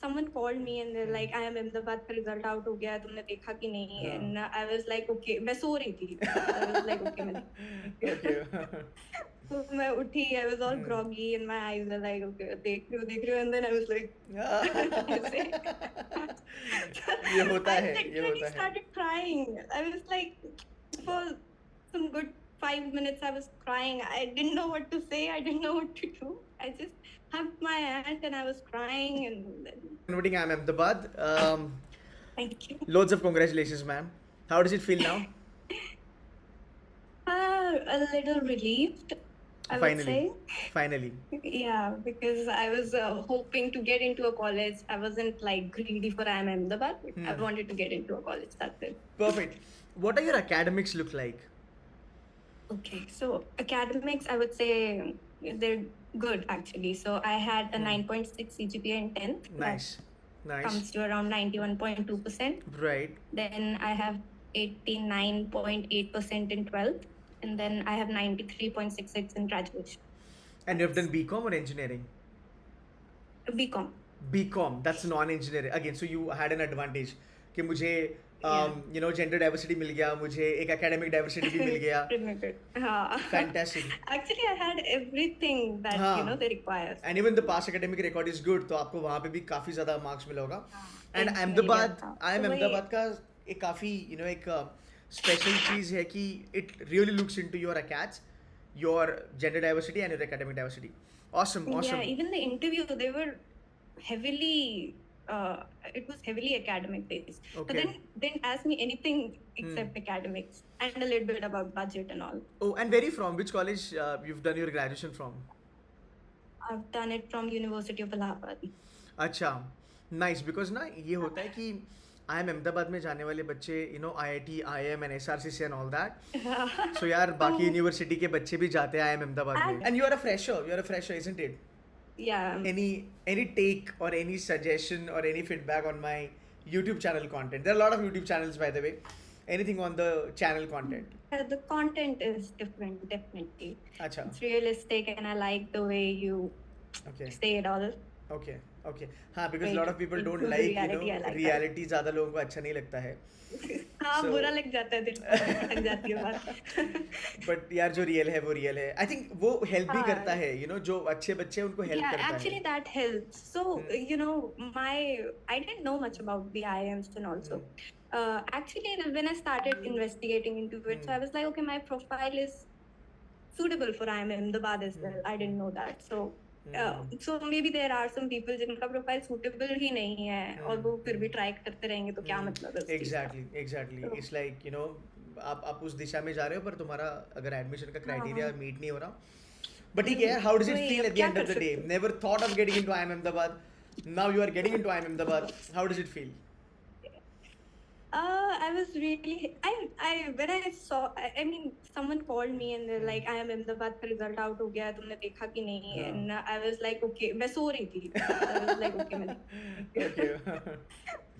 someone called me and they're like, IIM Ahmedabad का result out हो गया है, तुमने देखा कि नहीं? And I was like, okay, मैं सो रही थी. So I was like, okay, मैं Okay. तो मैं उठी, I was all groggy and my eyes were like, okay, देख रही हूँ, and then I was like, ऐसे. ये होता I है, ये literally होता है. started crying. I was like, for some good 5 minutes, I was crying. I didn't know what to say. I didn't know what to do. I just hugged my aunt and I was crying. And then, Converting IIM Ahmedabad. thank you. Loads of congratulations, ma'am. How does it feel now? A little relieved, I would say. Finally. Yeah, because I was hoping to get into a college. I wasn't like greedy for IIM Ahmedabad, but I wanted to get into a college. That's it. Perfect. What are your academics look like? Okay, so academics, I would say they're good actually. So I had a 9.6 CGPA in 10th. Nice. That comes to around 91.2%. Right. Then I have 89.8% in 12th. And then I have 93.66 in graduation. And you've done BCom or engineering? BCom. BCom, that's non-engineering. Again, so you had an advantage कि मुझे gender diversity मिल गया, मुझे एक academic diversity भी मिल गया. हाँ. Fantastic. Actually, I had everything that they require. And even the past academic record is good, तो आपको वहाँ पे भी काफी ज़्यादा marks मिला होगा. And Ahmedabad, IIM Ahmedabad का एक काफी एक special चीज़ है कि it really looks into your acads, your gender diversity and your academic diversity. Awesome. Yeah, even the interview, they were heavily, it was heavily academic based. Okay. But then didn't ask me anything except academics and a little bit about budget and all. Oh, and where are you from? Which college you've done your graduation from? I've done it from University of Allahabad. अच्छा, nice, because ना ये होता है कि IIM Ahmedabad में जाने वाले बच्चे IIT, IIM and SRCC and all that. So यार बाकी यूनिवर्सिटी के बच्चे भी जाते हैं IIM Ahmedabad में. And you are a fresher, isn't it? Yeah. Any take or any suggestion or any feedback on my YouTube channel content? There are a lot of YouTube channels, by the way. Anything on the channel content? The content is different, definitely. Achha. It's realistic and I like the way you say it all. Okay. हाँ, because a lot of people don't like reality ज़्यादा लोगों को अच्छा नहीं लगता है. हाँ, बुरा लग जाता है, दिल लग जाती है बात. But यार जो real है वो real है. I think वो help भी करता है, जो अच्छे बच्चे हैं उनको help करता है. Yeah, actually that helps. So I didn't know much about the IIMs and also. Actually, when I started investigating into it, so I was like, okay, my profile is suitable for IIM Ahmedabad as well. I didn't know that. So maybe there are some people जिनका profile suitable ही नहीं है और वो फिर भी try करते रहेंगे तो क्या मतलब है. Exactly. It's like आप उस दिशा में जा रहे हो पर तुम्हारा अगर एडमिशन का क्राइटेरिया मीट नहीं हो रहा. But ठीक है, how does it feel at the end of the day? Never thought of getting into IIM Ahmedabad. Now you are getting into IIM Ahmedabad. How does it feel? I was really, when I saw, I mean, someone called me and they're like, IIM Ahmedabad का result out हो गया है, तुमने देखा कि नहीं? And I was like, okay, मैं सो रही थी. I was like, okay, मैं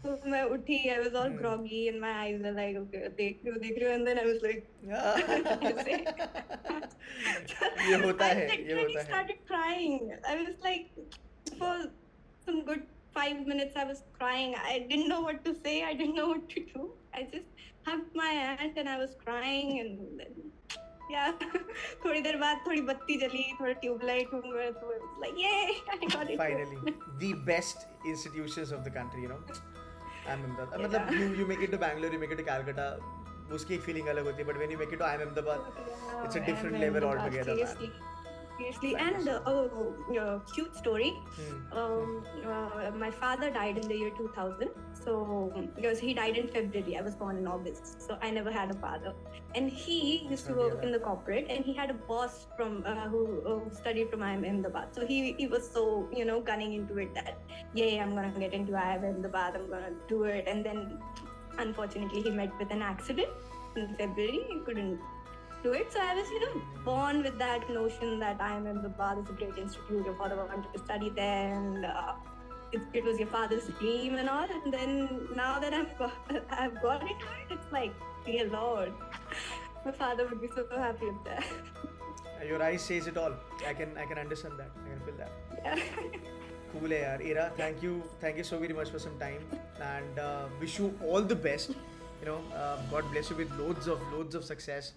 तो मैं उठी, I was all groggy and my eyes were like, okay, देख रही हूँ, and then I was like, ये होता है, I literally started crying. I was like, for some good 5 minutes I was crying. I didn't know what to say. I didn't know what to do. I just hugged my aunt and I was crying and then, yeah. थोड़ी देर बाद थोड़ी बत्ती जली, थोड़ा tubelight हुआ, तो it was like, yay, I got it. Finally, the best institutions of the country, Ahmedabad. मतलब you make it to Bangalore, you make it to Calcutta, उसकी एक feeling अलग होती है. But when you make it to IIM Ahmedabad, it's a different level altogether. Seriously. And cute story. My father died in the year 2000. So because he died in February, I was born in August. So I never had a father. And he used to work in the corporate, and he had a boss from who studied from IIM Ahmedabad. So he was so gunning into it that I'm gonna get into IIM Ahmedabad. I'm gonna do it. And then unfortunately he met with an accident in February. He couldn't do it. So I was, born with that notion that IIM Ahmedabad is a great institute. Your father wanted to study there, and it was your father's dream and all. And then now that I've got into it, it's like, dear Lord, my father would be so happy with that. Your eyes says it all. I can understand that. I can feel that. Yeah. Cool है यार. Ira, thank you so very much for some time, and wish you all the best. God bless you with loads of success.